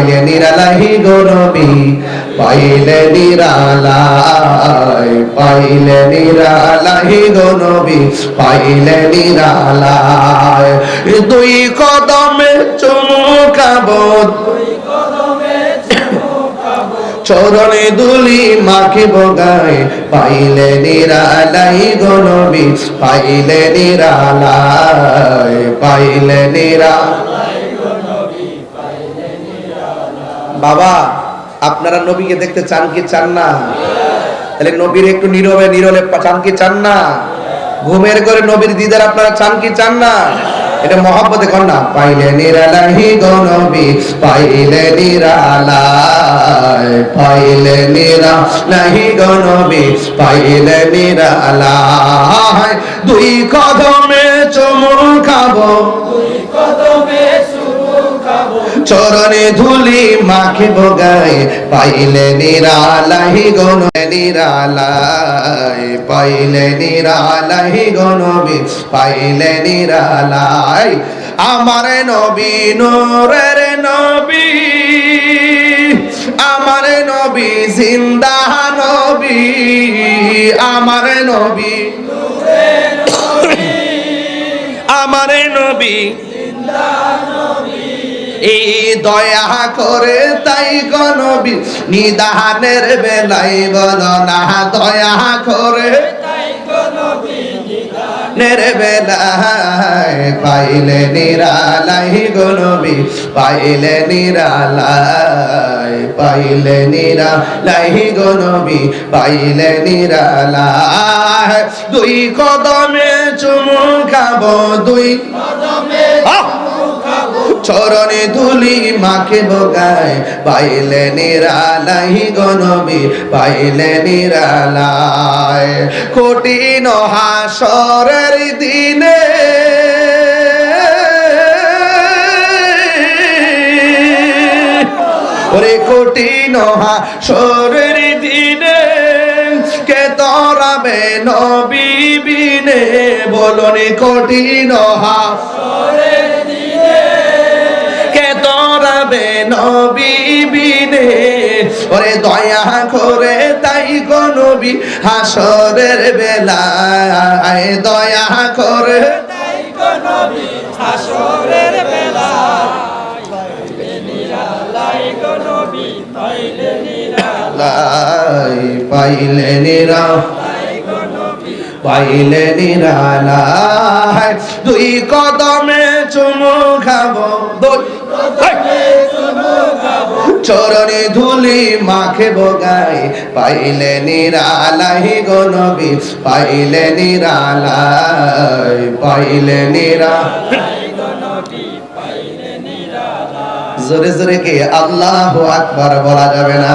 পাইলে নিরালাই গো নবী, পাইলে নিরালাই, পাইলে নিরালাই গো নবী, পাইলে নিরালাই। দুই কদমে চুমু খাবো, চরণে দুলি মাখিব গায়ে, পাইলে নিরালাই গো নবী, পাইলে নিরালাই, পাইলে নিরালাই। বাবা, আপনারা নবীকে দেখতে চান কি চান না? তাহলে নবীর একটু নীরবে নীরবে চান কি চান না? ঘুমের করে নবীর দিদার আপনারা চান কি চান না? এটা মহব্বতে কর না। পাইলে নিরালাই গো নবী, পাইলে নিরালাই, পাইলে নিরালাই গো নবী, পাইলে নিরালাই। দুই কদমে চুমু খাবো, চরণে ধুলি মাখিব গায়ে, পাইলে নিরালাই গো নবী, নিরালাই, পাইলে নিরালাই গো নবী, পাইলে নিরালাই। আমার নবী নূরের নবী, আমার নবী জিন্দা নবী, আমার নবী, আমার নবী এই দয়া করে তাই গো নবী, নিদানের বেলায় বলো না, দয়া করে তাই গো নবী, নিদানের বেলায়, পাইলে নিরালাই গো নবী, পাইলে নিরালাই, পাইলে নিরালাই গো নবী, পাইলে নিরালাই। দুই কদমে চুমু খাবো, দুই কদমে চরণে ধুলি মাখিব গায়ে, পাইলে নিরালাই গো নবী, পাইলে নিরালাই। কঠিন হাসরের দিনে ওরে কঠিন হাসরের দিনে, কে তরাবে নবী বিনে, বলুন কঠিন হাসরের নবী বিনে, ওরে দয়া করে তাই গো নবী, হাসরের বেলায়, দয়া করে তাই গো নবী, হাসরের বেলায়, পাইলে নিরালাই গো নবী, পাইলে নিরালাই, পাইলে নিরালাই গো নবী, পাইলে নিরালাই। দুই কদমে চুমু খাবো, চরণে ধুলি মাখিব গায়ে, পাইলে নিরালাই গো নবী, পাইলে নিরালাই, পাইলে নিরালাই গো নবী, পাইলে নিরালাই। জোরে জোরে কে আল্লাহু আকবার বলা যাবে না?